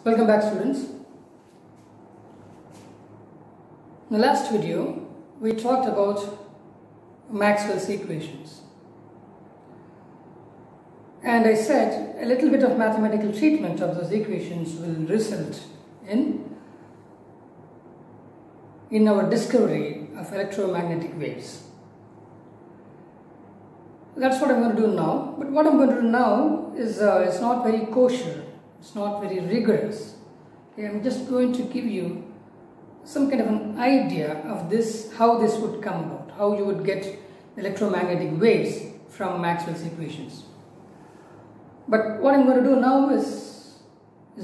Welcome back, students. In the last video we talked about Maxwell's equations, and I said a little bit of mathematical treatment of those equations will result in our discovery of electromagnetic waves. That's what I'm going to do now, but what I'm going to do now is it's not very kosher, it's not very rigorous. Okay, I'm just going to give you some kind of an idea of this, how this would come about, how you would get electromagnetic waves from Maxwell's equations. But what I'm going to do now is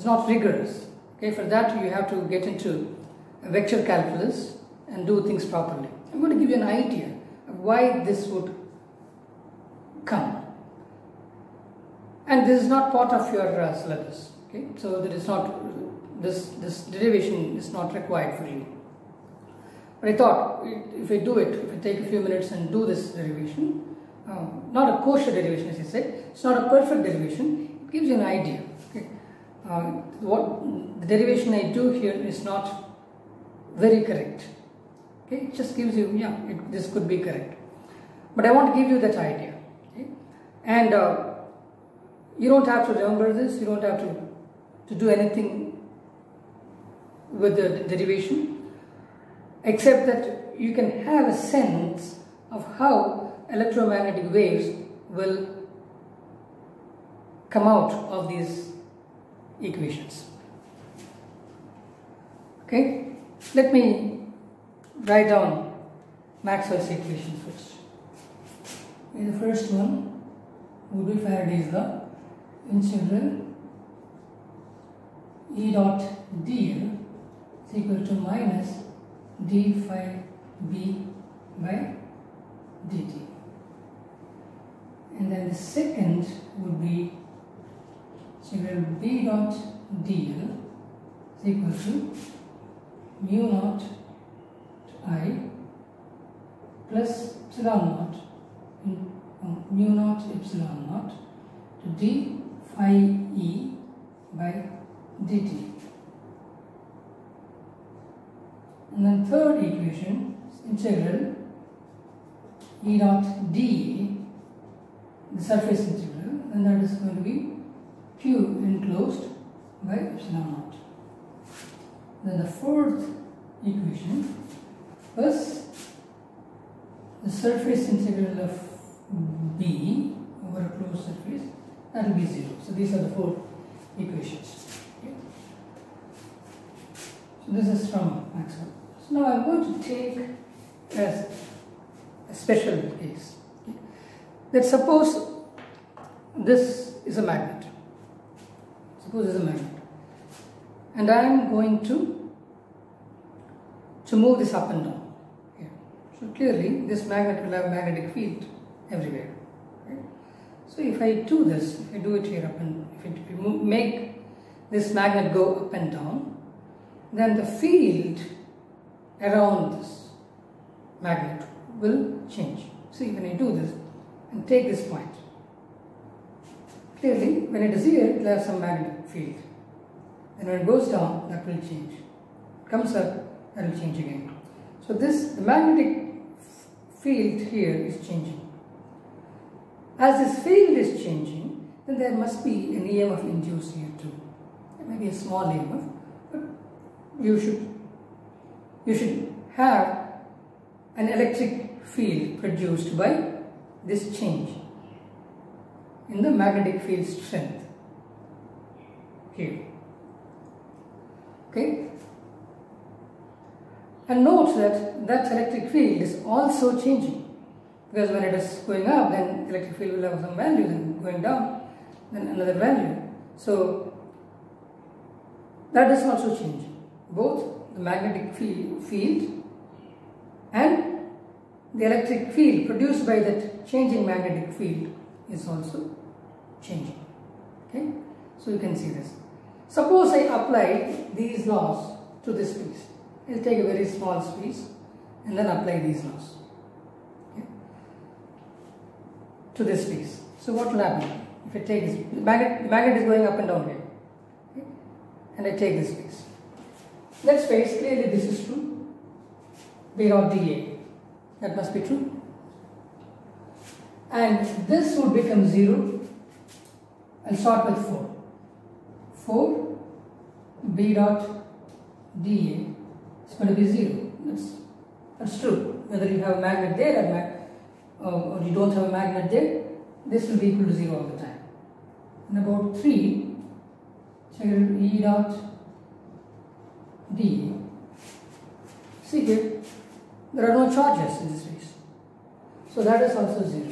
not rigorous. Okay, for that you have to get into vector calculus and do things properly. I'm going to give you an idea of why this would come, and this is not part of your syllabus. Okay, so that is not this derivation is not required for you. But I thought if I do it, if I take a few minutes and do this derivation, not a kosher derivation as I said, it's not a perfect derivation, it gives you an idea. Okay, what the derivation I do here is not very correct. Okay, it just gives you, this could be correct, but I want to give you that idea. Okay? And you don't have to remember this, you don't have to do anything with the derivation, except that you can have a sense of how electromagnetic waves will come out of these equations. Okay, let me write down Maxwell's equation first. The first one would be Faraday's law, integral E dot dl is equal to minus d phi b by dt. And then the second would be integral b dot dl is equal to mu naught I plus epsilon naught mu naught epsilon naught to d phi e by dt. And then third equation is integral E dot dA, the surface integral, and that is going to be Q enclosed by epsilon naught. Then the fourth equation plus the surface integral of B over a closed surface, that will be 0. So these are the four equations. Okay. So this is from Maxwell. So now I'm going to take as a special case. Okay. Let's suppose this is a magnet. Suppose this is a magnet, and I am going to move this up and down. Okay. So clearly this magnet will have a magnetic field everywhere. Okay. So if I do this, if I do it here up and if we make this magnet go up and down, then the field around this magnet will change. See, when I do this and take this point, clearly when it is here, it will have some magnetic field. And when it goes down, that will change. It comes up, that will change again. So the magnetic field here is changing. As this field is changing, then there must be an EMF induced here too. There may be a small EMF, but you should have an electric field produced by this change in the magnetic field strength here. Okay? And note that electric field is also changing, because when it is going up, then electric field will have some value, then going down, then another value. So that is also changing. Both the magnetic field and the electric field produced by that changing magnetic field is also changing. Okay, so you can see this. Suppose I apply these laws to this piece. I'll take a very small piece and then apply these laws, okay, to this piece. So what will happen if I take this? The magnet is going up and down here. Okay? and I take this space. That space, clearly this is true. B dot dA, that must be true. And this would become 0. I'll start with 4. 4 B dot dA is going to be 0. That's true. Whether you have a magnet there or you don't have a magnet there, this will be equal to 0 all the time. And about 3, check it, E dot dA. See here, there are no charges in this space. So that is also 0.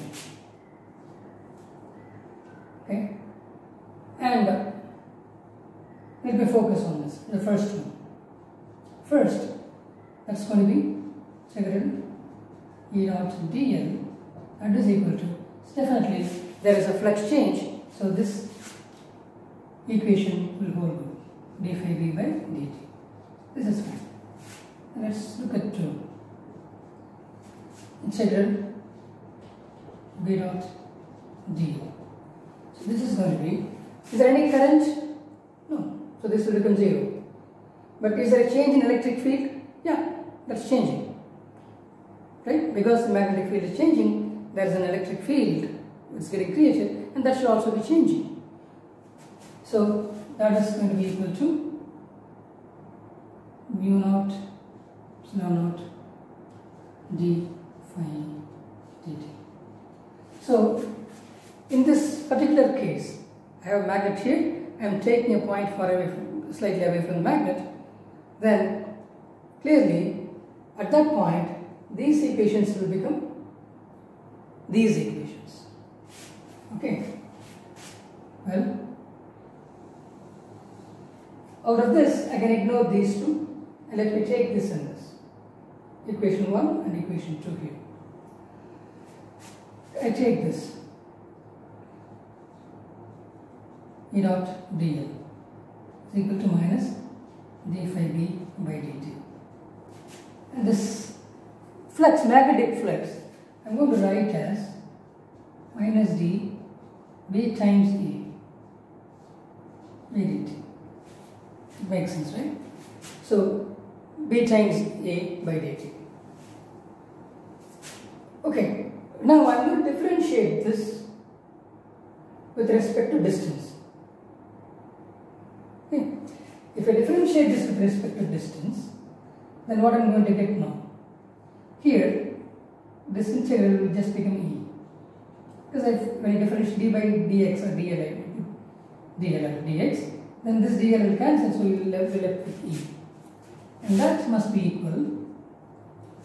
Okay? And let me focus on this, the first one. First, that's going to be, check it out, E dot dl, that is equal to, definitely there is a flux change, so this equation will hold good, d phi b by dt. This is fine. Let's look at 2. Integral b dot dl. So this is going to be, is there any current? No. So this will become 0. But is there a change in electric field? Yeah, that's changing. Right? Because the magnetic field is changing, there is an electric field that's getting created, and that should also be changing. So that is going to be equal to mu naught epsilon naught d phi dt. So in this particular case, I have a magnet here, I am taking a point far away from, slightly away from the magnet, then clearly at that point these equations will become these equations. Okay. Well, out of this I can ignore these two and let me take this and this. Equation 1 and equation 2 here. I take this. E dot dl is equal to minus d phi b by dt. And this flux, magnetic flux, I am going to write as minus d b times e by dt. It makes sense, right? So b times a by dt. Okay, now I am going to differentiate this with respect to distance. Okay. If I differentiate this with respect to distance, then what I am going to get now? Here, this integral will just become e. Because when I differentiate d by dx or dl or dx, then this dl will cancel, so we will be left with e. And that must be equal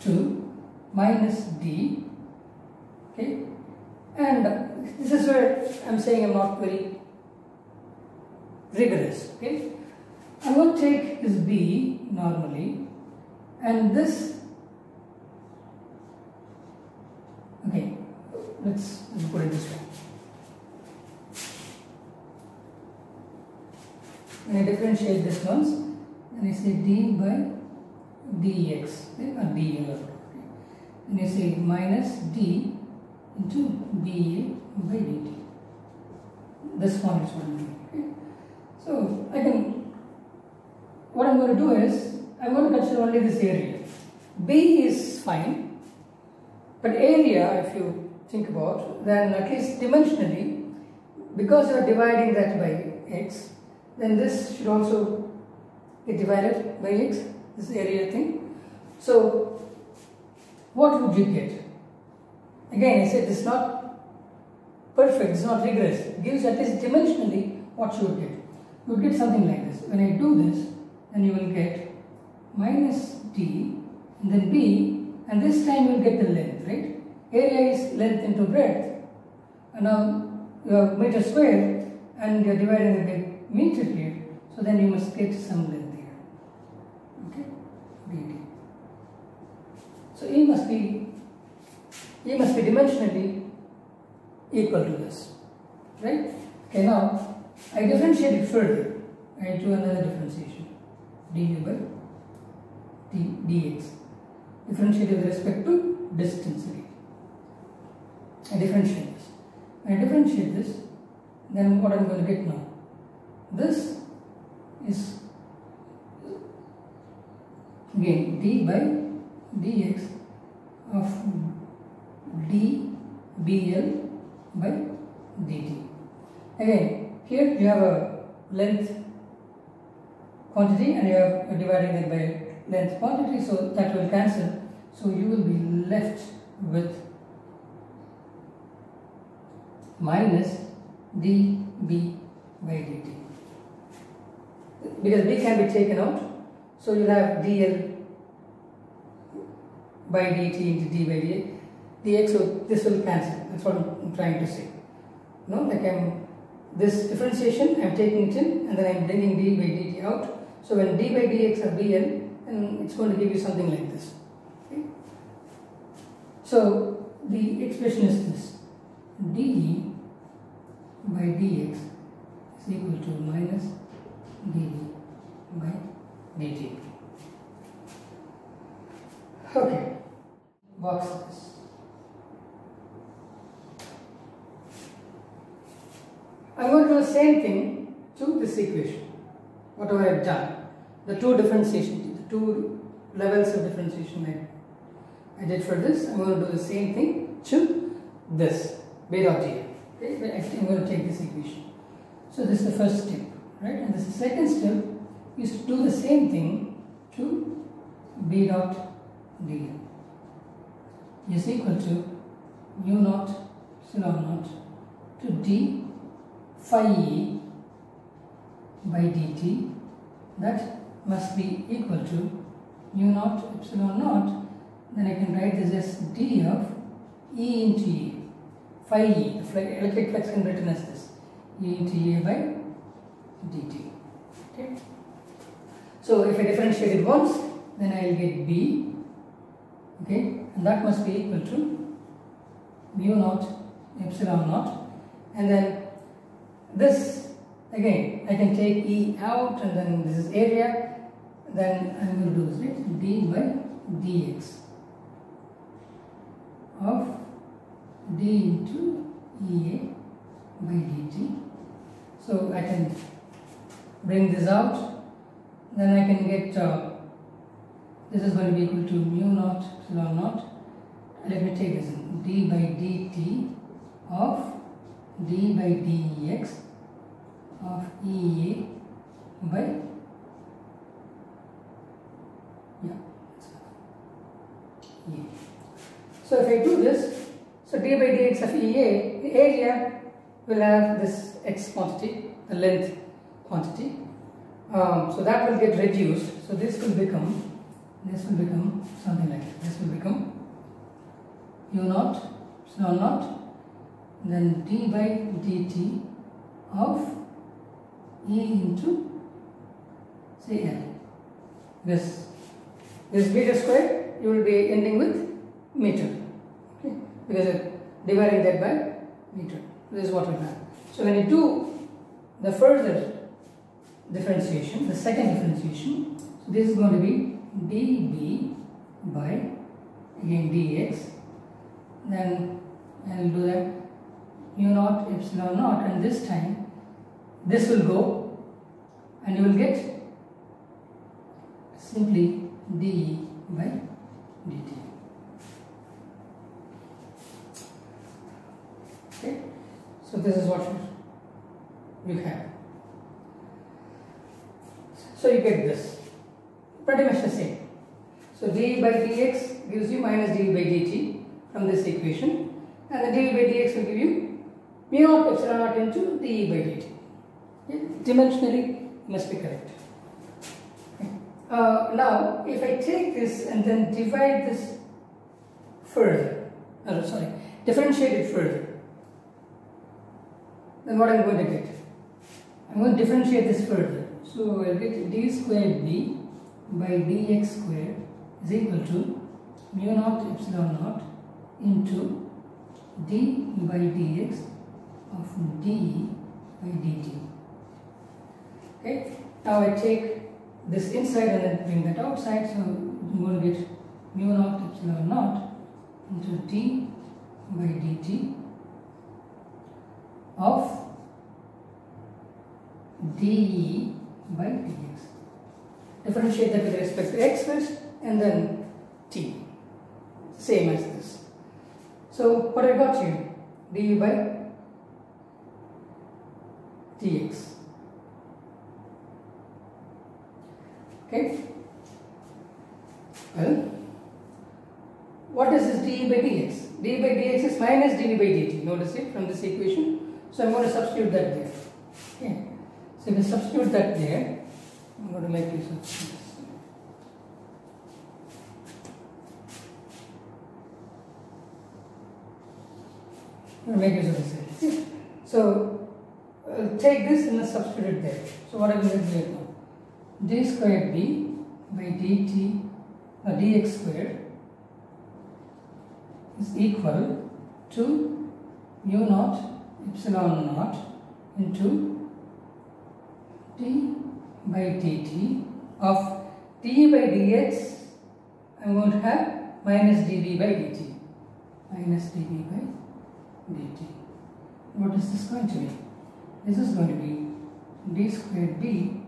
to minus d. Okay? And this is where I am saying I am not very rigorous. Okay? I am going to take this b normally, and this, okay, let's put it this way. When I differentiate this once, then I say d by dx, okay, or dl, okay. And I say minus d into ba by dt. This one is what I'm doing. Okay. So I can, what I'm going to do is, I'm going to consider only this area. B is fine, but area, if you think about, then at least dimensionally, because you are dividing that by x, then this should also get divided by x, this area thing. So what would you get? Again, I said this is not perfect, it's not rigorous. It gives at least dimensionally what you would get. You would get something like this. When I do this, then you will get minus d and then b, and this time you will get the length, right? Area is length into breadth, and now you have meter square and you are dividing it by meter here, so then you must get some length here. Okay, bd. So E must be dimensionally equal to this, right? Okay, now I differentiate it further. I do another differentiation, du by dx. Differentiate with respect to distance again. I differentiate this. When I differentiate this, then what I'm going to get now? This is again d by dx of dBl by dt. Again, here you have a length quantity and you are dividing it by length quantity, so that will cancel. So you will be left with minus dB by dt. Because b can be taken out, so you'll have dl by dt into d by dx, so this will cancel. That's what I'm trying to say. Like this differentiation, I'm taking it in and then I'm bringing d by dt out. So when d by dx are bl, then it's going to give you something like this. Okay? So the expression is this: d by dx is equal to minus dB by dt. Okay, box this. I'm going to do the same thing to this equation, whatever I've done. The two differentiation, the two levels of differentiation I did for this, I'm going to do the same thing to this, b dot dl. Okay, I'm going to take this equation. So this is the first step, right? And this is the second step, is to do the same thing to b dot dl is equal to mu naught epsilon naught to d phi e by dt. That must be equal to mu naught epsilon naught. Then I can write this as d of E into A. Phi E, the electric flux can be written as this, E into A by dt. Okay. So if I differentiate it once, then I will get B. Okay, and that must be equal to mu naught epsilon naught. And then this, again, I can take E out, and then this is area. Then I'm going to do this, right? D by dx of d into Ea by dt. So I can bring this out. Then I can get this is going to be equal to mu naught epsilon naught. Let me take this in, d by dt of d by dx of Ea by E. So if I do this, so d by dx of Ea, the area will have this x quantity, the length quantity. So that will get reduced. So this will become something like that. This will become u naught epsilon naught, then d by dt of E into, say, L. This meter square, you will be ending with meter, okay? Because dividing that by meter. This is what we have. So when you do the further differentiation, the second differentiation, so this is going to be dB by, again, dx. Then I will do that mu naught epsilon naught, and this time this will go and you will get simply dE by dt. Okay, so this is what you have. So you get this, pretty much the same. So dE by dx gives you minus dE by dt from this equation, and the dE by dx will give you mu naught epsilon naught into dE by dt. Okay. Dimensionally must be correct. Okay. Now if I take this and then divide this further, differentiate it further, then what I'm going to get? I'm going to differentiate this further. So I'll get d squared d by dx squared is equal to mu naught epsilon naught into d by dx of d by dt. Okay. Now I take this inside and then bring that outside. So I'm going to get mu naught epsilon naught into d by dt of dE by dx. Differentiate that with respect to x first, and then t, same as this. So what I got here, du by dx. Okay. Well, what is this dE by dx? dE by dx is minus dV by dt. Notice it from this equation. So I'm going to substitute that there. Okay. So if I substitute that there, I'm going to make use of this. I'm going to make use of this. Okay. So I'll take this and substitute it there. So what I'm going to do now? D squared b by dt dx squared is equal to mu naught epsilon naught into d by dt of d by dx. I'm going to have minus dv by dt. Minus dv by dt. What is this going to be? This is going to be d squared b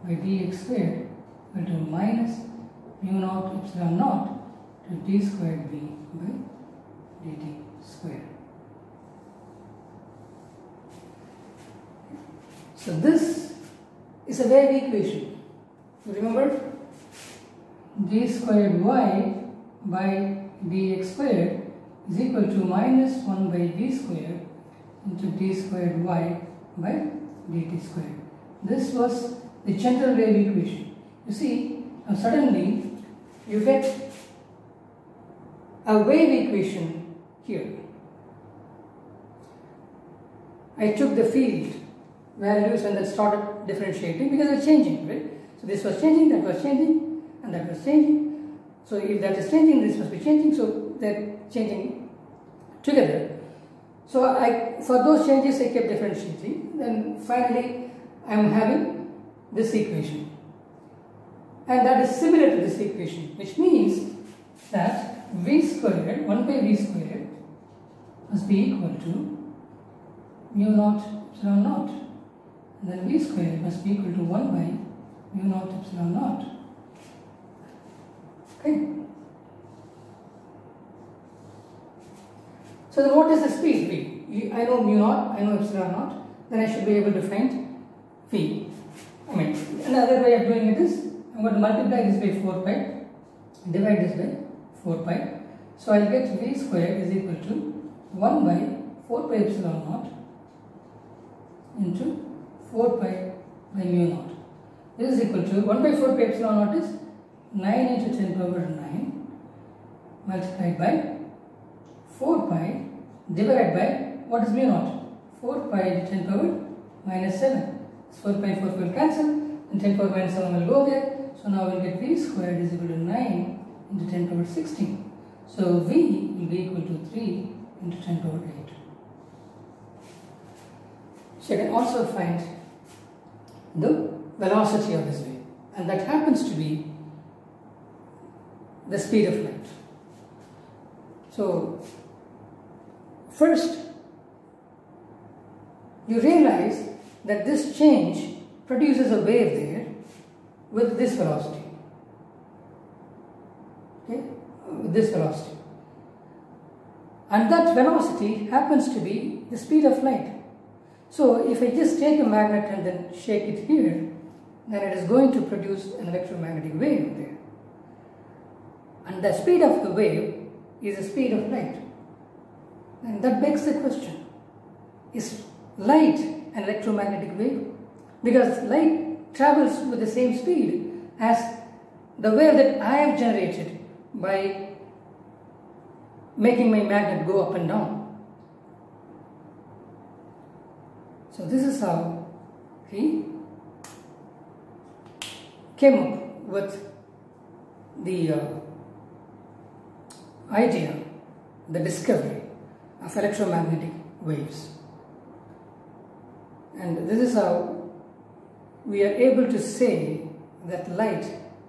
by dx squared equal to minus mu naught epsilon naught to d squared b by dt squared. So this is a wave equation. You remember? D squared y by dx squared is equal to minus 1 by v squared into d squared y by dt squared. This was the general wave equation. You see, now suddenly you get a wave equation here. I took the field values and then started differentiating because it's changing, right? So this was changing, that was changing, and that was changing. So if that is changing, this must be changing. So they're changing together. So for those changes I kept differentiating. Then finally I am having this equation, and that is similar to this equation, which means that v squared, 1 by v squared must be equal to mu naught epsilon naught, and then v squared must be equal to 1 by mu naught epsilon naught. Okay. So then what is the speed v? I know mu naught, I know epsilon naught, then I should be able to find v. I mean, another way of doing it is, I'm going to multiply this by 4 pi, divide this by 4 pi. So I'll get v squared is equal to 1 by 4 pi epsilon naught into 4 pi by mu naught. This is equal to 1 by 4 pi epsilon naught is 9 into 10 power 9 multiplied by 4 pi divided by, what is mu naught? 4 pi into 10 power minus 7. 4 pi and 4 will cancel, and 10 power minus 7 will go there. So now we'll get v squared is equal to 9 into 10 power 16. So v will be equal to 3 into 10 power 8. So you can also find the velocity of this wave, and that happens to be the speed of light. So first you realize that this change produces a wave there with this velocity. Okay, with this velocity, and that velocity happens to be the speed of light. So if I just take a magnet and then shake it here, then it is going to produce an electromagnetic wave there, and the speed of the wave is the speed of light. And that begs the question, is light an electromagnetic wave? Because light travels with the same speed as the wave that I have generated by making my magnet go up and down. So this is how he came up with the idea, the discovery of electromagnetic waves. And this is how we are able to say that light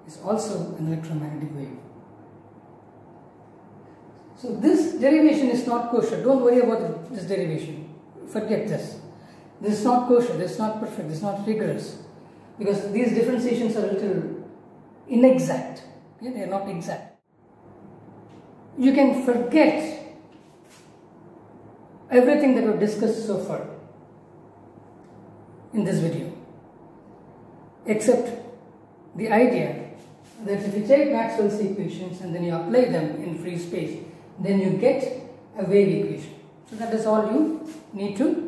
is also an electromagnetic wave. So this derivation is not kosher. Don't worry about this derivation. Forget this. This is not kosher, this is not perfect, this is not rigorous, because these differentiations are a little inexact. Okay? They are not exact. You can forget everything that we've discussed so far in this video, except the idea that if you take Maxwell's equations and then you apply them in free space, then you get a wave equation. So that is all you need to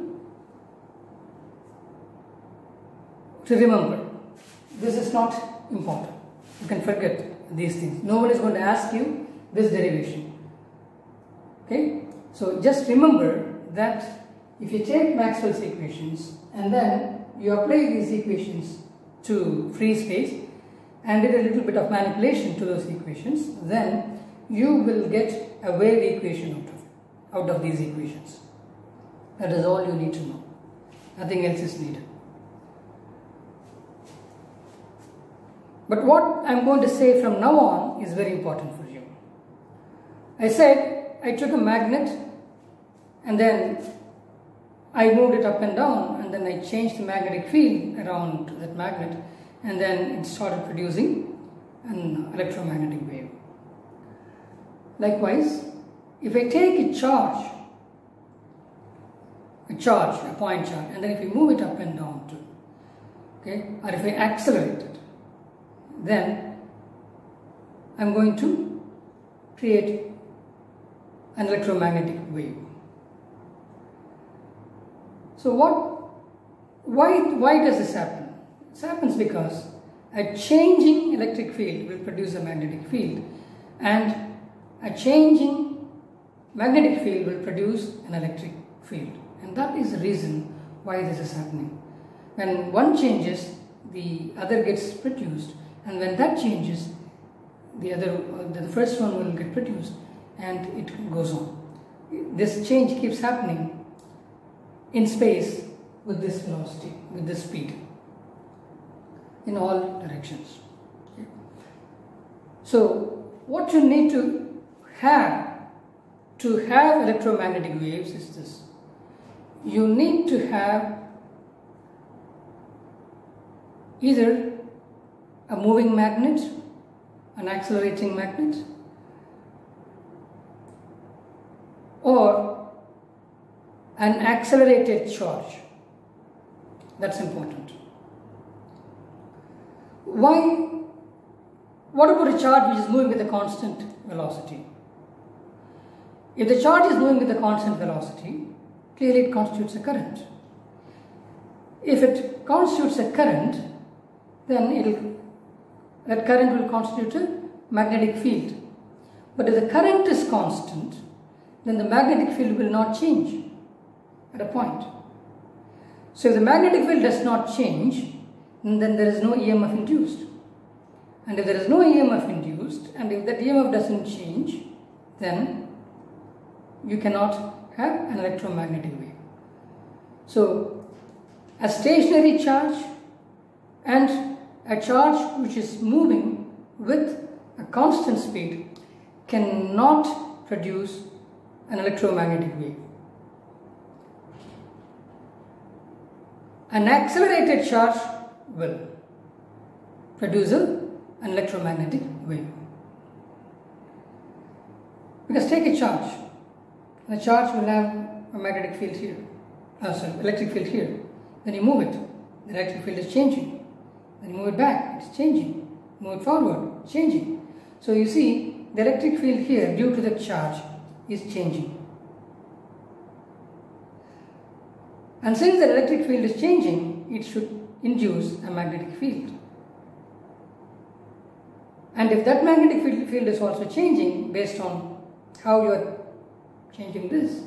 remember. This is not important. You can forget these things. No one is going to ask you this derivation. Okay? So just remember that if you take Maxwell's equations and then you apply these equations to free space and did a little bit of manipulation to those equations, then you will get a wave equation out of these equations. That is all you need to know. Nothing else is needed. But what I am going to say from now on is very important for you. I said I took a magnet and then I moved it up and down, and then I changed the magnetic field around that magnet, and then it started producing an electromagnetic wave. Likewise, if I take a charge, a point charge, and then if we move it up and down too, okay, or if I accelerate it, then I'm going to create an electromagnetic wave. So why does this happen? This happens because a changing electric field will produce a magnetic field, and a changing magnetic field will produce an electric field. And that is the reason why this is happening. When one changes, the other gets produced, and when that changes, the first one will get produced, and it goes on. This change keeps happening in space with this velocity, with this speed, in all directions. Okay. So what you need to have electromagnetic waves is this. You need to have either a moving magnet, an accelerating magnet, or an accelerated charge. That's important. What about a charge which is moving with a constant velocity? If the charge is moving with a constant velocity, clearly it constitutes a current. If it constitutes a current, then that current will constitute a magnetic field. But if the current is constant, then the magnetic field will not change at a point. So if the magnetic field does not change, then there is no EMF induced. And if there is no EMF induced, and if that EMF doesn't change, then you cannot have an electromagnetic wave. So a stationary charge and a charge which is moving with a constant speed cannot produce an electromagnetic wave. An accelerated charge will produce an electromagnetic wave. Because take a charge. The charge will have a magnetic field here, electric field here. Then you move it, the electric field is changing. Then you move it back, it's changing. Move it forward, changing. So you see, the electric field here, due to the charge, is changing. And since the electric field is changing, it should induce a magnetic field. And if that magnetic field is also changing based on how you are changing this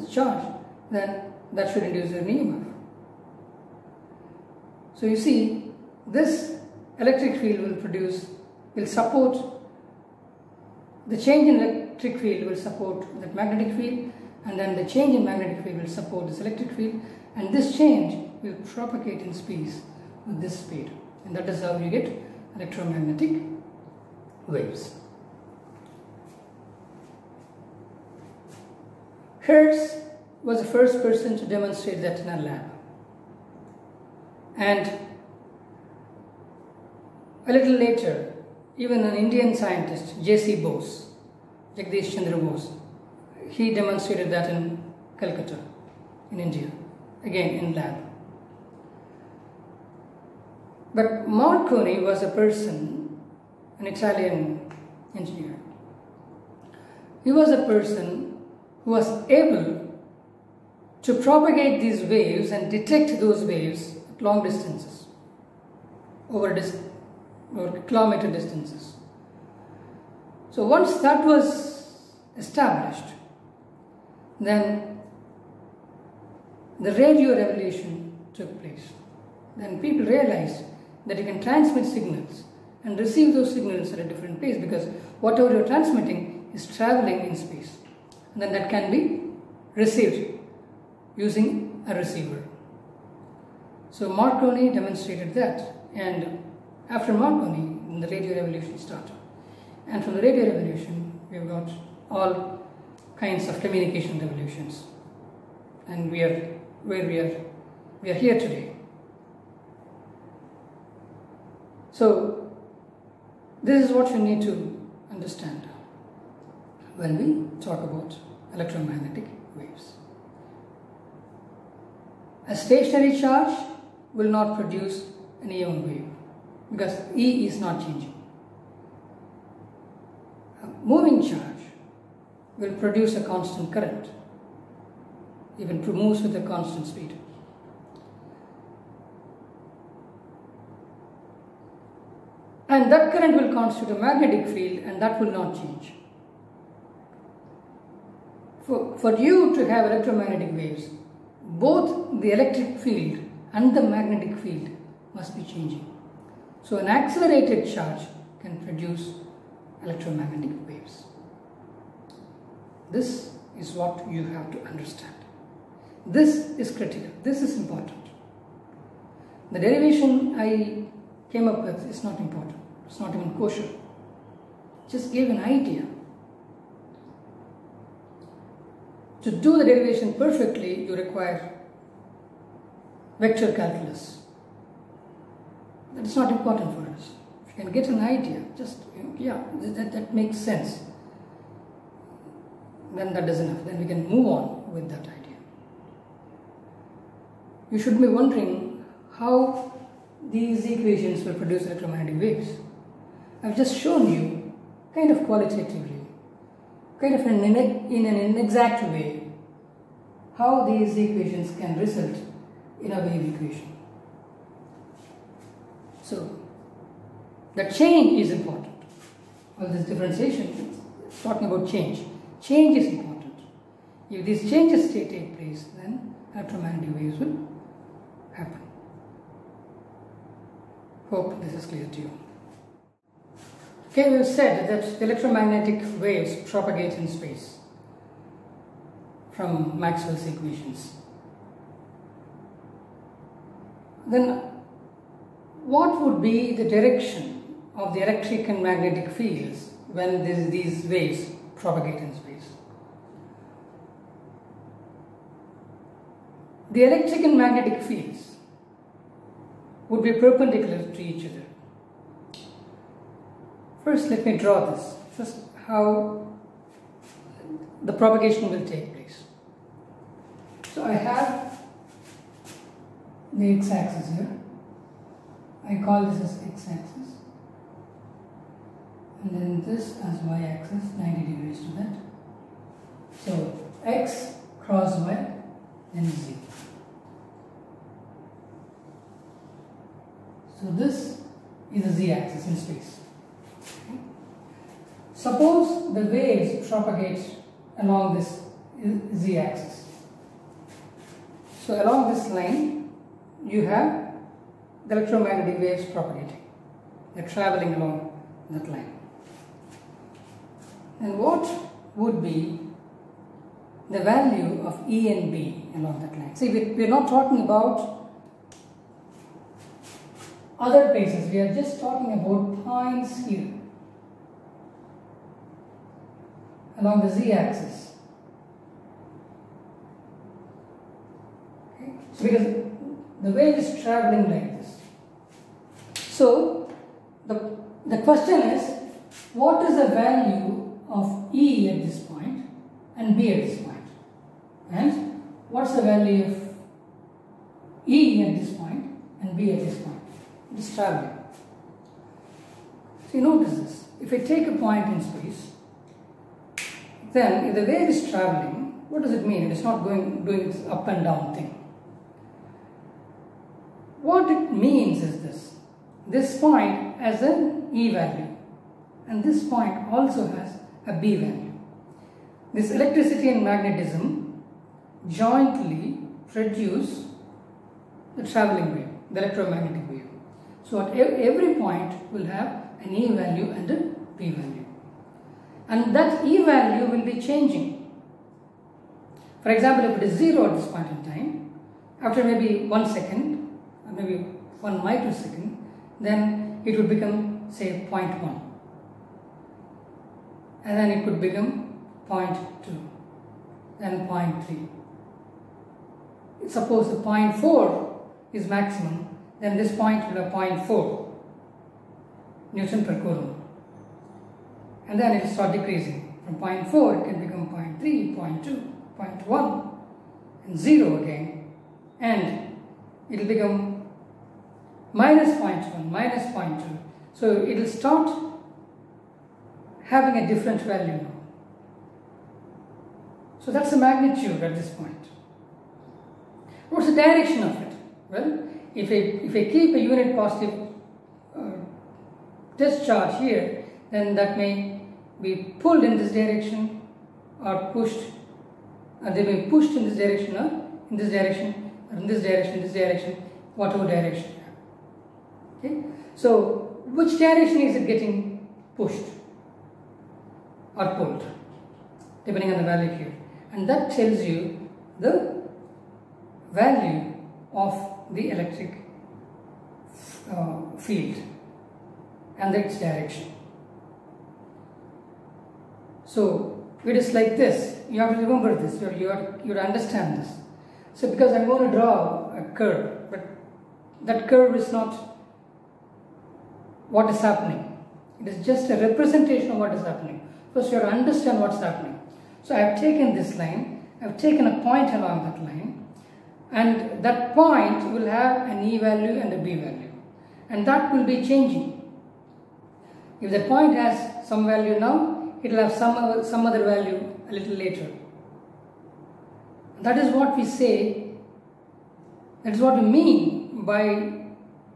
charge, then that should induce an EMF. So you see, this electric field will support, the change in electric field will support that magnetic field, and then the change in magnetic field will support this electric field, and this change will propagate in space with this speed. And that is how you get electromagnetic waves. Hertz was the first person to demonstrate that in a lab. And a little later, even an Indian scientist, J.C. Bose, Jagdish Chandra Bose, he demonstrated that in Calcutta, in India, again in lab. But Marconi was a person, an Italian engineer. He was a person who was able to propagate these waves and detect those waves at long distances, over kilometer distances. So once that was established, then the radio revolution took place. Then people realized that you can transmit signals and receive those signals at a different place, because whatever you're transmitting is traveling in space, and then that can be received using a receiver. So Marconi demonstrated that, and after Marconi, the radio revolution started. And from the radio revolution, we've got all kinds of communication revolutions, and we are where we are here today. So this is what you need to understand when we talk about electromagnetic waves. A stationary charge will not produce an ion wave because E is not changing. A moving charge will produce a constant current, even moves with a constant speed. And that current will constitute a magnetic field, and that will not change. For you to have electromagnetic waves, both the electric field and the magnetic field must be changing. So an accelerated charge can produce electromagnetic waves. This is what you have to understand. This is critical. This is important. The derivation I came up with is not important. It's not even kosher. Just gave an idea. To do the derivation perfectly, you require vector calculus. That is not important for us. If you can get an idea, just, yeah, that makes sense, then that is enough. Then we can move on with that idea. You should be wondering how these equations will produce electromagnetic waves. I've just shown you, kind of qualitatively, kind of in an inexact way, how these equations can result in a wave equation. So, the change is important. All this differentiation is talking about change. Change is important. If these changes take place, then electromagnetic waves will happen. Hope this is clear to you. Okay, we've said that the electromagnetic waves propagate in space from Maxwell's equations. Then what would be the direction of the electric and magnetic fields when these waves propagate in space? The electric and magnetic fields would be perpendicular to each other. First, let me draw this. First, how the propagation will take place. So I have the x-axis here. I call this as x-axis, and then this as y-axis, 90 degrees to that. So x cross y, then z. So this is the z-axis in space. Okay. Suppose the waves propagate along this z-axis. So along this line, you have the electromagnetic waves propagating. They're traveling along that line. And what would be the value of E and B along that line? See, we're not talking about other places, we are just talking about points here along the z-axis. Okay? So because the wave is traveling like this. So the the question is, what is the value of E at this point and B at this point? And what's the value of E at this point and B at this point? It is traveling. So you notice this. If I take a point in space, then if the wave is traveling, what does it mean? It is not doing this up and down thing. What it means is this. This point has an E value and this point also has a B value. This electricity and magnetism jointly produce the traveling wave, the electromagnetic wave. So at every point will have an E value and a B value. And that E value will be changing. For example, if it is 0 at this point in time, after maybe 1 second, or maybe 1 microsecond, then it would become, say, 0.1. And then it could become 0.2, then 0.3. Suppose the 0.4 is maximum, then this point will have 0.4 Newton per Coulomb. And then it will start decreasing. From 0.4 it can become 0.3, 0.2, 0.1 and 0 again. And it will become minus 0.1, minus 0.2. So it will start having a different value now. So that's the magnitude at this point. What's the direction of it? Well, if I keep a unit positive discharge here, then that may be pulled in this direction or pushed, and they may be pushed in this direction or in this direction or in this direction, whatever direction. Okay? So which direction is it getting pushed or pulled, depending on the value here, and that tells you the value of the electric field and its direction. So it is like this. You have to remember this. You have to understand this. So because I'm going to draw a curve, but that curve is not what is happening. It is just a representation of what is happening. First you have to understand what's happening. So I have taken this line, I have taken a point along that line, and that point will have an E value and a B value, and that will be changing. If the point has some value now, it will have some other value a little later. That is what we say, that is what we mean by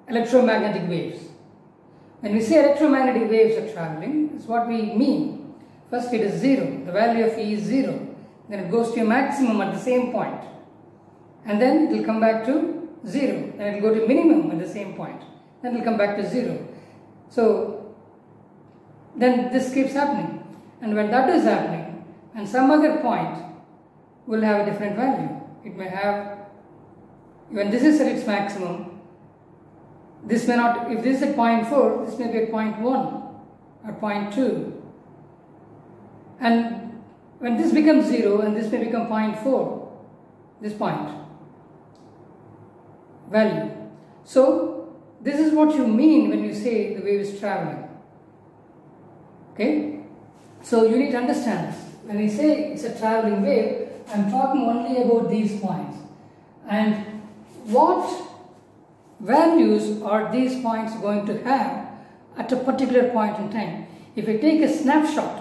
electromagnetic waves. When we say electromagnetic waves are traveling, it's what we mean. First it is 0, the value of E is 0, then it goes to a maximum at the same point, and then it will come back to 0, then it will go to minimum at the same point, then it will come back to 0. So then this keeps happening, and when that is happening and some other point will have a different value, it may have, when this is at its maximum, this may not, if this is at 0.4, this may be at 0.1 or 0.2, and when this becomes 0 and this may become 0.4, this point value. So this is what you mean when you say the wave is traveling. Okay, so you need to understand this. When we say it's a traveling wave, I am talking only about these points, and what values are these points going to have at a particular point in time. If I take a snapshot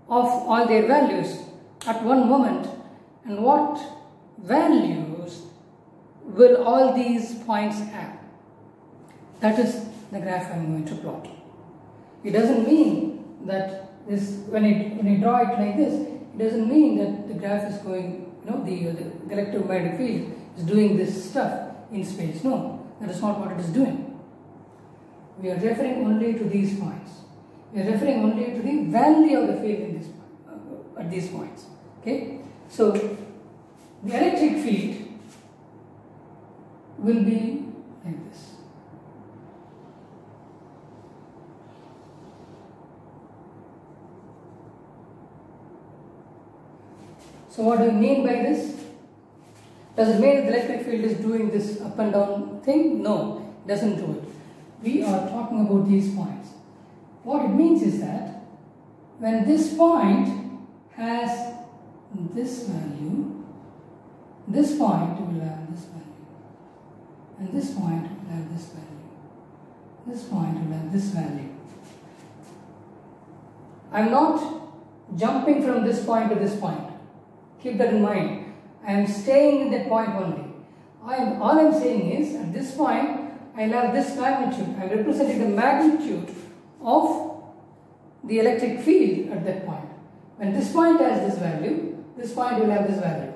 of all their values at one moment, and what values will all these points have, that is the graph I am going to plot. It doesn't mean that this, when I draw it like this, it doesn't mean that the graph is going, the electromagnetic field is doing this stuff in space. No, that is not what it is doing. We are referring only to these points. We are referring only to the value of the field in this, at these points. Okay, so the electric field will be like this. So what do you mean by this? Does it mean that the electric field is doing this up and down thing? No, it doesn't do it. We are talking about these points. What it means is that when this point has this value, this point will have this value, and this point will have this value, this point will have this value. I am not jumping from this point to this point. Keep that in mind. I am staying in that point only. All I am saying is, at this point, I will have this magnitude. I am representing the magnitude of the electric field at that point. When this point has this value, this point will have this value.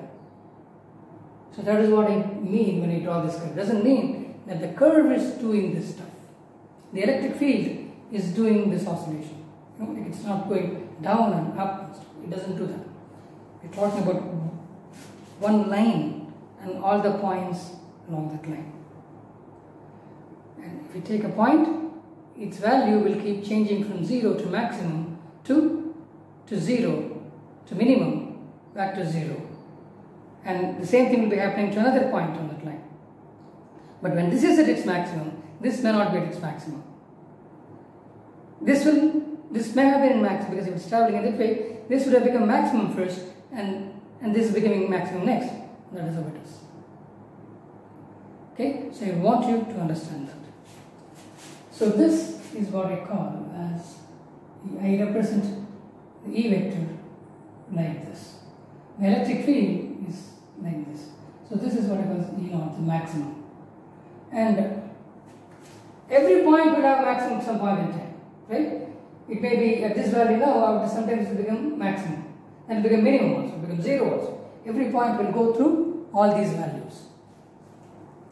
So that is what I mean when I draw this curve. It doesn't mean that the curve is doing this stuff. The electric field is doing this oscillation. You know, it's not going down and up. It doesn't do that. We're talking about one line and all the points along that line. And if we take a point, its value will keep changing from 0 to maximum to 0 to minimum back to 0. And the same thing will be happening to another point on that line. But when this is at its maximum, this may not be at its maximum. This may have been maximum because if it's traveling in that way, this would have become maximum first and this is becoming maximum next. That is how it is. Okay, so I want you to understand that. So this is what I call as, I represent the E vector like this. The electric field is like this. So this is what I call E naught, the maximum. And every point will have maximum at some point in time, right? It may be at this value now, sometimes it will become maximum. And it will become minimum also, it will become 0 also. Every point will go through all these values.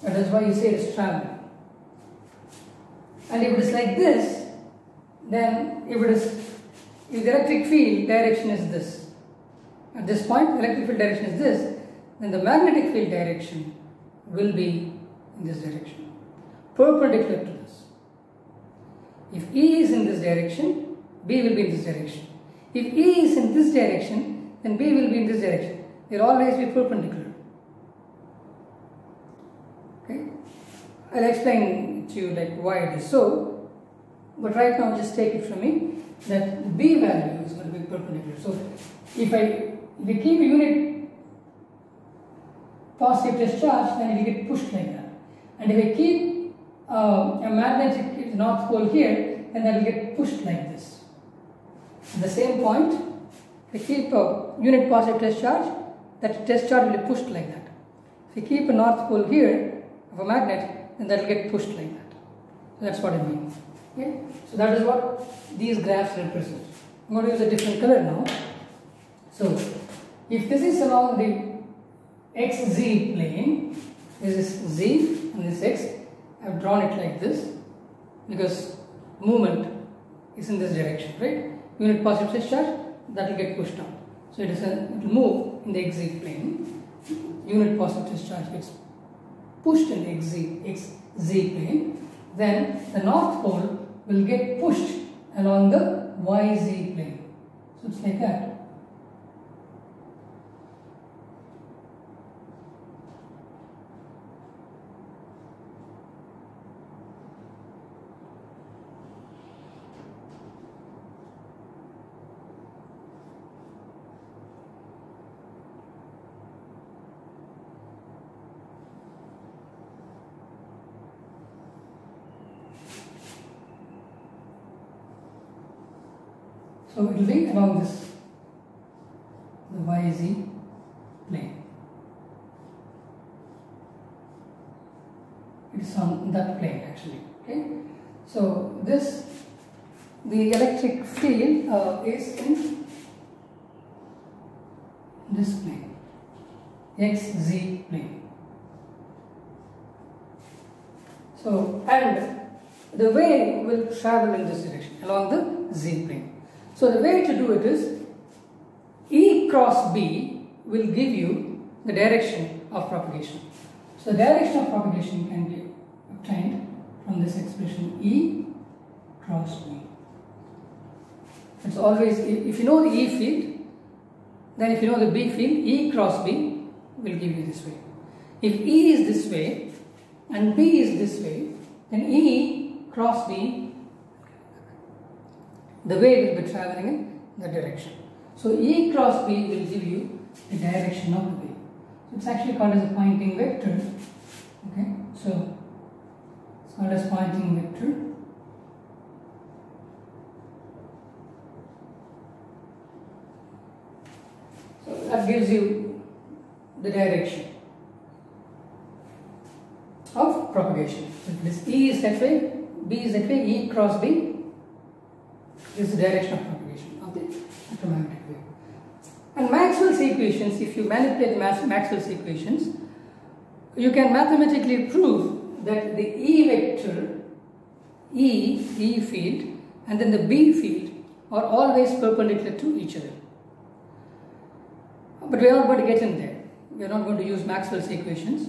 That is why you say it is traveling. And if it is like this, then if the electric field direction is this, at this point the electric field direction is this, then the magnetic field direction will be in this direction, perpendicular to this. If E is in this direction, B will be in this direction. If E is in this direction, then B will be in this direction. They will always be perpendicular. Okay? I'll explain to you like why it is so, but right now just take it from me that the B value is going to be perpendicular. So if we keep a unit positive discharge, then it will get pushed like that. And if I keep a magnetic north pole here, then that will get pushed like this. At the same point, if we keep a unit positive discharge, that discharge will be pushed like that. If we keep a north pole here of a magnet, then that will get pushed like that. So that's what it means. Okay? So that is what these graphs represent. I'm going to use a different color now. So if this is along the xz plane, this is z and this x, I have drawn it like this because movement is in this direction, right? Unit positive discharge, that will get pushed down. So it will move in the xz plane. Unit positive discharge gets pushed in the xz plane. Then the north pole will get pushed along the yz plane. So it's like that. So it will be along this, the YZ plane. It is on that plane actually. Okay. So this, the electric field is in this plane, XZ plane. So and the wave will travel in this direction along the Z plane. So the way to do it is E cross B will give you the direction of propagation. So the direction of propagation can be obtained from this expression E cross B. It's always, if you know the E field, then if you know the B field, E cross B will give you this way. If E is this way and B is this way, then E cross B the wave will be traveling in that direction. So E cross B will give you the direction of the wave. So it's actually called as a pointing vector. Okay, so it's called as pointing vector. So that gives you the direction of propagation. So if this E is that way, B is that way, E cross B is the direction of propagation of the electromagnetic wave. And Maxwell's equations, if you manipulate Maxwell's equations, you can mathematically prove that the E vector, E field, and then the B field are always perpendicular to each other. But we are not going to get in there. We are not going to use Maxwell's equations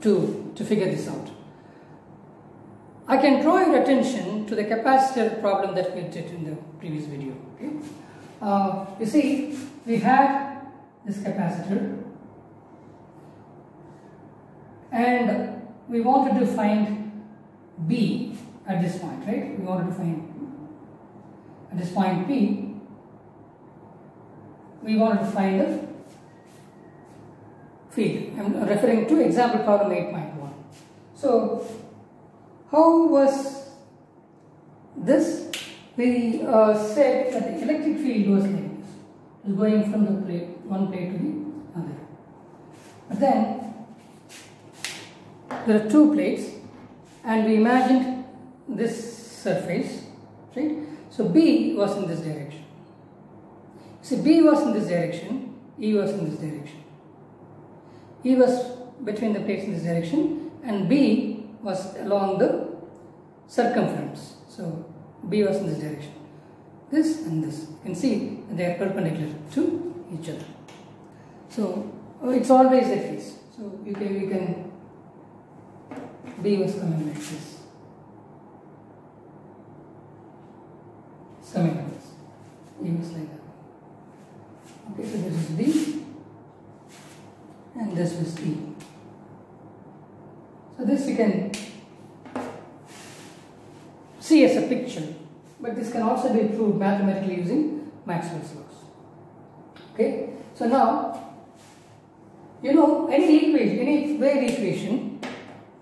to figure this out. I can draw your attention to the capacitor problem that we did in the previous video. Okay? You see, we had this capacitor and we wanted to find B at this point, right? We wanted to find at this point P, we wanted to find the field. I am referring to example problem 8.1. So, how was this? We said that the electric field was like this. It was going from the plate, one plate to the other. But then, there are two plates and we imagined this surface, right? So, B was in this direction. See, B was in this direction, E was in this direction. E was between the plates in this direction and B was along the circumference. So, B was in this direction. This and this. You can see they are perpendicular to each other. So, it's always the case. So, you can B was coming like this. It's coming like this. E was like that. Okay, so this is B and this was E. So this you can see as a picture, but this can also be proved mathematically using Maxwell's laws. Okay, so now you know any equation, any wave equation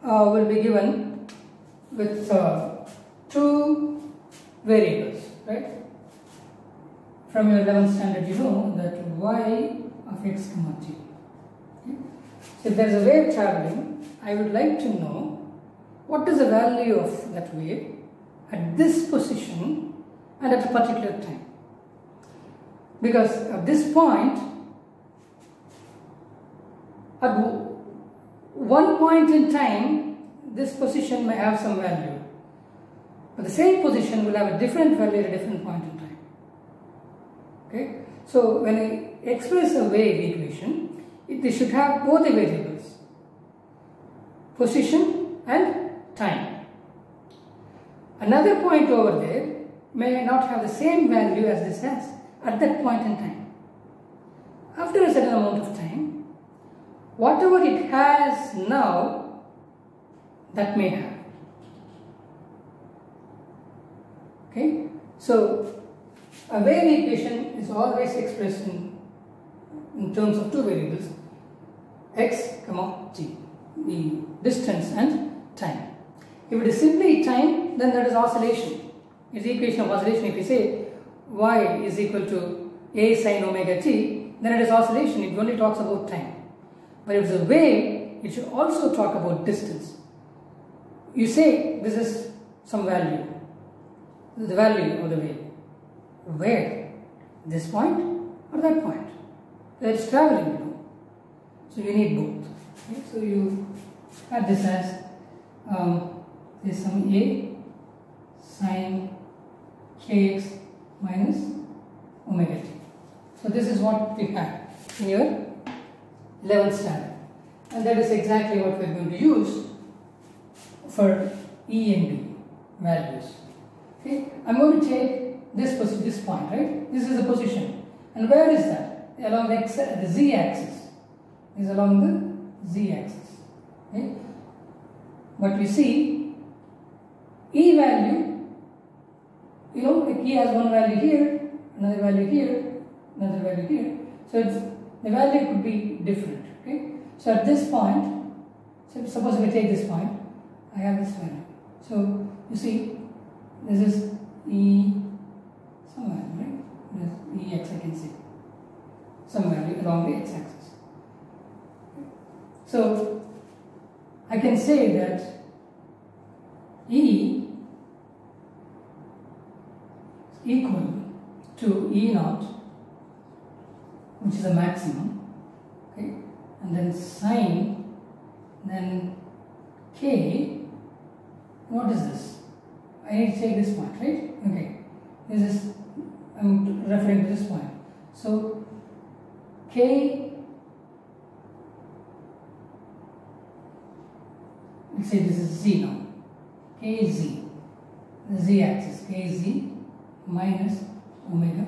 will be given with two variables, right? From your 11th standard, you know that y of x comma t. Okay? So if there is a wave traveling, I would like to know what is the value of that wave at this position and at a particular time. Because at this point, at one point in time, this position may have some value. But the same position will have a different value at a different point in time. Okay? So when I express a wave equation, it should have both the variables, position and time. Another point over there may not have the same value as this has at that point in time. After a certain amount of time, whatever it has now, that may have. Okay? So a wave equation is always expressed in terms of two variables, x, t, the distance and time. If it is simply time, then that is oscillation. It's the equation of oscillation. If you say y is equal to a sin omega t, then it is oscillation. It only talks about time. But if it's a wave, it should also talk about distance. You say this is some value. This is the value of the wave. Where? This point or that point? It's traveling, you know. So you need both. Okay? So you have this as there's some a sin kx minus omega t. So this is what we have in your 11th standard, and that is exactly what we are going to use for E and B values. Okay, I'm going to take this point, right? This is the position, and where is that? Along the z axis. Is along the z axis. Okay, but you see, E value you know, the key has one value here, another value here, another value here. So the value could be different. Okay. So at this point, so suppose if I take this point, I have this value. So you see, this is E some value, right? This Ex I can see. Some value along the x-axis. So I can say that E is equal to E naught, which is a maximum, okay, and then sine, then K, what is this? I need to take this point, right? Okay, this is, I'm referring to this point. So K, let's say this is Z now, Kz, the Z axis, Kz minus omega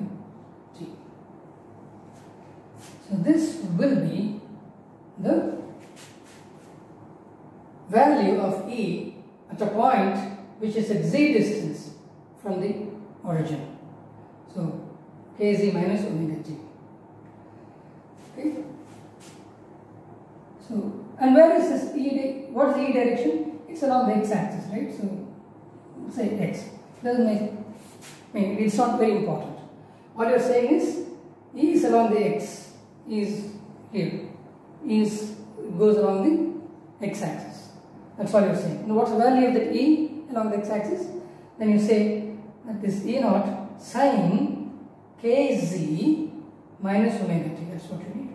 t. So this will be the value of E at a point which is at Z distance from the origin. So Kz minus omega t. Okay. So, and where is this E? What is the E direction? It's along the x-axis, right? So say x. Doesn't make, I mean, it's not very important. All you're saying is E is along the x, E is here, E is goes along the x-axis. That's all you're saying. And what's the value of that E along the x-axis? Then you say that this E naught sine Kz minus omega t. That's what you need.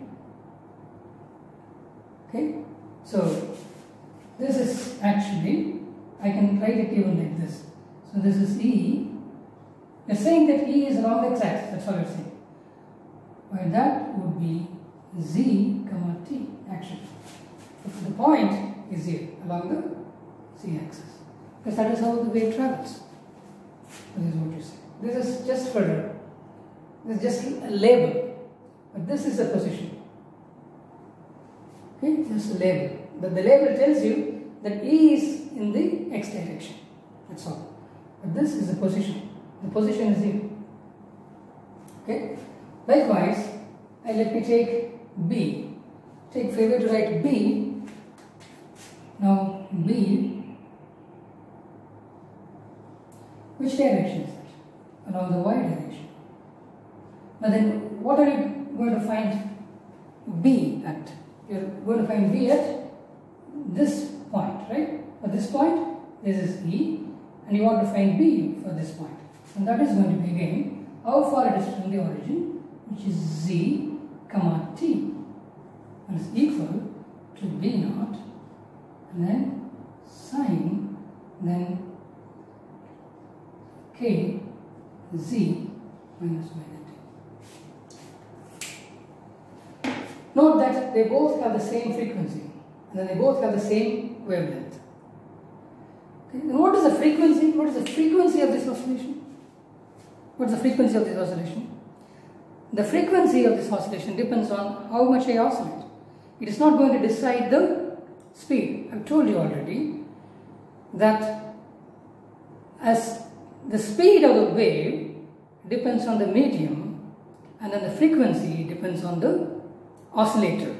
Okay, so this is actually, I can write it even like this. So this is E. You're saying that E is along the x-axis. That's all you're saying. Where that would be Z comma t actually. So the point is here along the z-axis, because that is how the wave travels. This is what you say. This is just for, this is just a label, but this is the position. Okay, just a label. But the label tells you that E is in the x direction. That's all. But this is the position. The position is here. Okay. Likewise, let me take B. Take favor to write B. Now B. Which direction is that? Along the y direction. Now then, what are you going to find B at? You're going to find B at this point, right? At this point, this is E, and you want to find B for this point. And that is going to be again how far it is from the origin, which is Z comma T. That is equal to B naught, and then sine, then K Z minus omega t. Note that they both have the same frequency, and then they both have the same wavelength. Okay. Then what is the frequency? What is the frequency of this oscillation? What is the frequency of this oscillation? The frequency of this oscillation depends on how much I oscillate. It is not going to decide the speed. I've told you already that as the speed of the wave depends on the medium, and then the frequency depends on the oscillator.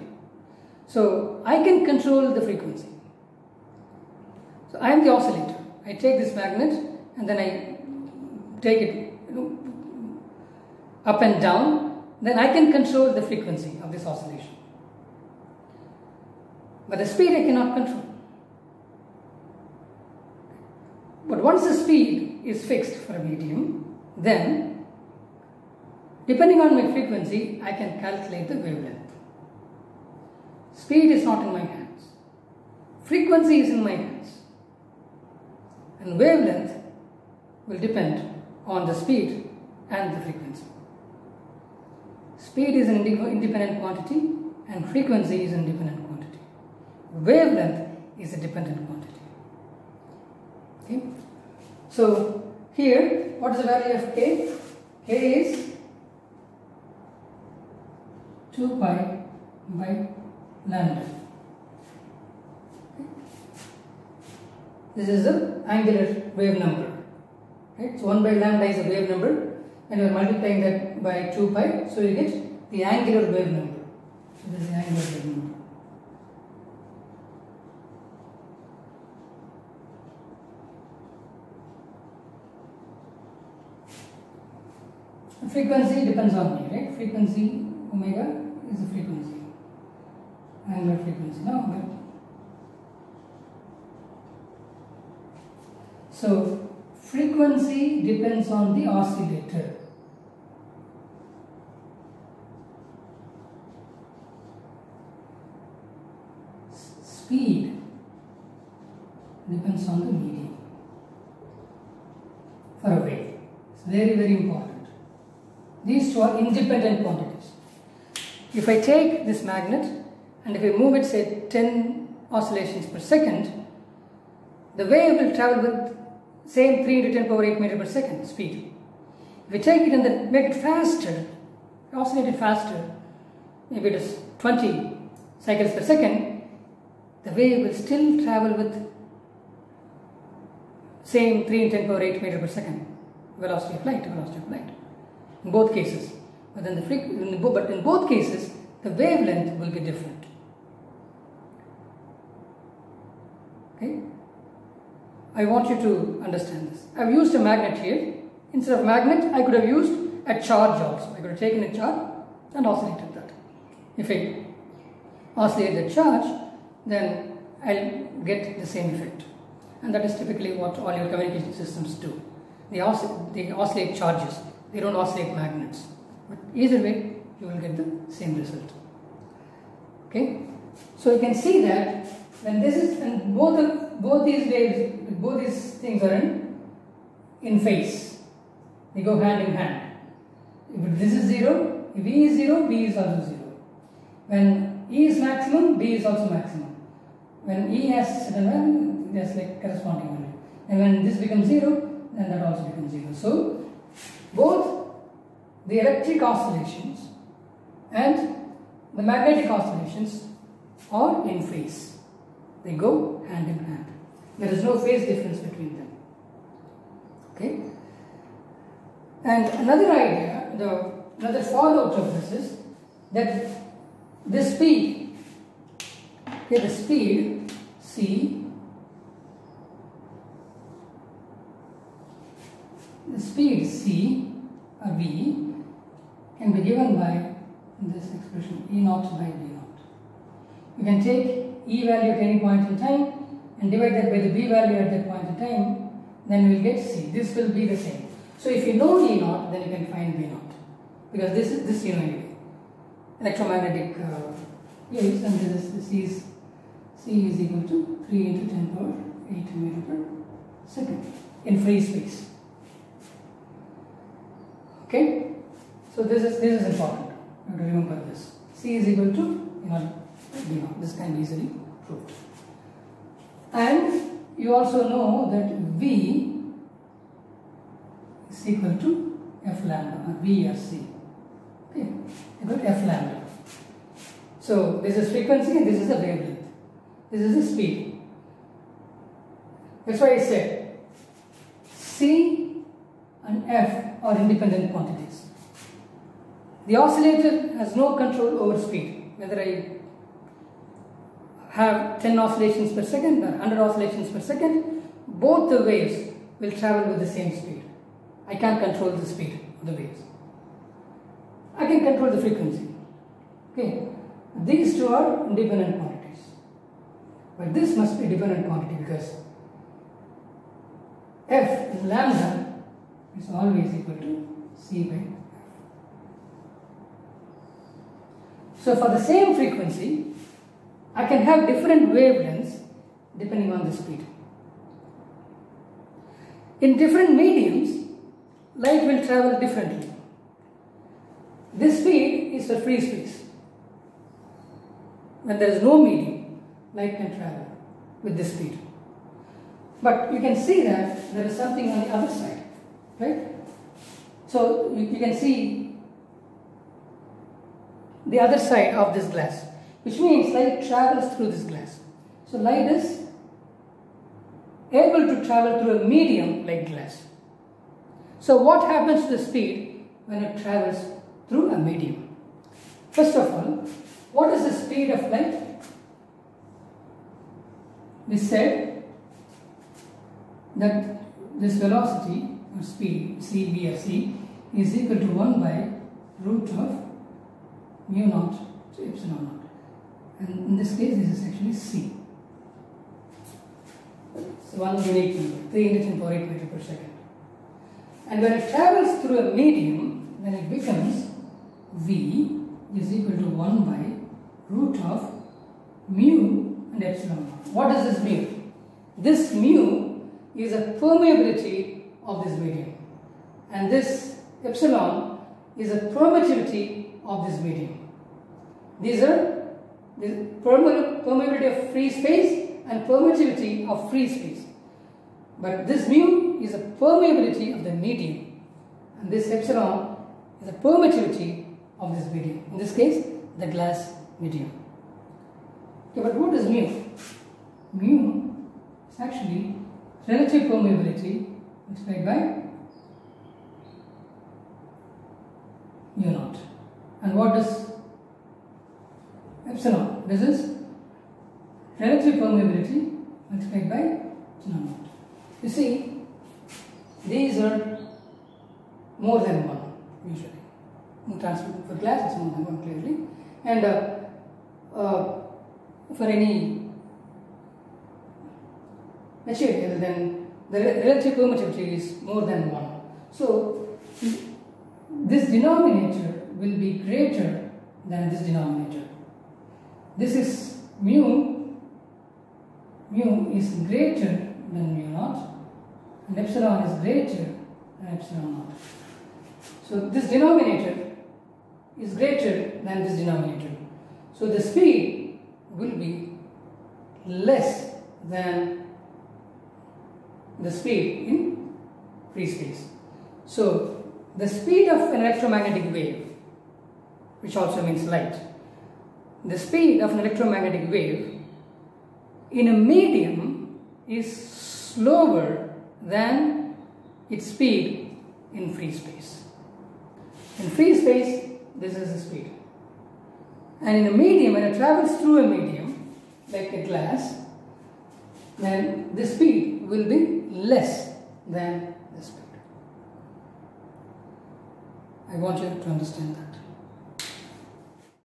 So I can control the frequency. So I am the oscillator. I take this magnet and then I take it up and down. Then I can control the frequency of this oscillation. But the speed I cannot control. But once the speed is fixed for a medium, then depending on my frequency, I can calculate the wavelength. Speed is not in my hands. Frequency is in my hands. And wavelength will depend on the speed and the frequency. Speed is an independent quantity and frequency is an independent quantity. Wavelength is a dependent quantity. Okay? So here, what is the value of K? K is 2 pi by lambda. Okay. This is the angular wave number. Right? So 1 by lambda is a wave number, and you are multiplying that by 2 pi, so you get the angular wave number. So this is the angular wave number. Frequency depends on me, right? Frequency omega is the frequency, angular frequency. Now, so frequency depends on the oscillator. Speed depends on the medium for a wave. It's very, very important. These two are independent quantities. If I take this magnet and if I move it, say 10 oscillations per second, the wave will travel with same 3 into 10 power 8 meter per second speed. If we take it and then make it faster, oscillate it faster, maybe it is 20 cycles per second, the wave will still travel with same 3 into 10 power 8 meter per second velocity of light, in both cases. But then in both cases, the wavelength will be different. Okay? I want you to understand this. I have used a magnet here. Instead of magnet, I could have used a charge also. I could have taken a charge and oscillated that. If I oscillate the charge, then I'll get the same effect. And that is typically what all your communication systems do. They oscillate charges. They don't oscillate magnets. But either way, you will get the same result. Okay? So you can see that when this is, and both these waves, both these things are in phase. They go hand in hand. If this is 0, if E is 0, B is also 0. When E is maximum, B is also maximum. When E has certain value, there's like corresponding value. And when this becomes 0, then that also becomes 0. So both the electric oscillations and the magnetic oscillations are in phase. They go hand in hand. There is no phase difference between them. Okay? And another idea, another fallout of this is that the speed, okay, the speed C, the speed C or V can be given by this expression E naught by D naught. You can take E value at any point in time and divide that by the B value at that point in time, then you will get C. This will be the same. So if you know E naught, then you can find B naught, because this you know anyway. Electromagnetic waves, and C is equal to 3 into 10 power 8 meter per second in free space. Okay, so this is important. You have to remember this. C is equal to D naught. This can be easily proved. And you also know that V is equal to F lambda, or V or C. Okay, equal to F lambda. So this is frequency and this is the wavelength. This is the speed. That's why I said C and F are independent quantities. The oscillator has no control over speed. Whether I have 10 oscillations per second or 100 oscillations per second, both the waves will travel with the same speed. I can't control the speed of the waves. I can control the frequency. Okay, these two are independent quantities. But this must be dependent quantity, because F lambda is always equal to C by F. So for the same frequency, I can have different wavelengths depending on the speed. In different mediums, light will travel differently. This speed is for free space. When there is no medium, light can travel with this speed. But you can see that there is something on the other side, right? So you can see the other side of this glass, which means light travels through this glass. So light is able to travel through a medium like glass. So what happens to the speed when it travels through a medium? First of all, what is the speed of light? We said that this velocity or speed, c, or c, is equal to 1 by root of mu naught to epsilon naught. And in this case, this is actually c. It's one unique number, 3 × 10⁸ meters per second. And when it travels through a medium, then it becomes v is equal to 1 by root of mu and epsilon naught. What is this mu? This mu is a permeability of this medium, and this epsilon is a permittivity of this medium. These are the permeability of free space and permittivity of free space. But this mu is a permeability of the medium, and this epsilon is a permittivity of this medium. In this case, the glass medium. Okay, but what is mu? Mu is actually relative permeability multiplied by mu naught. And what is epsilon? This is relative permeability multiplied by epsilon naught. You see, these are more than 1 usually. In transparent, for glass it's more than 1 clearly. And for any material, then the relative permittivity is more than 1. So this denominator will be greater than this denominator. This is mu is greater than mu naught, and epsilon is greater than epsilon naught. So this denominator is greater than this denominator. So the speed will be less than the speed in free space. So the speed of an electromagnetic wave, which also means light, the speed of an electromagnetic wave in a medium is slower than its speed in free space. In free space, this is the speed. And in a medium, when it travels through a medium, like a glass, then the speed will be less than the speed. I want you to understand that.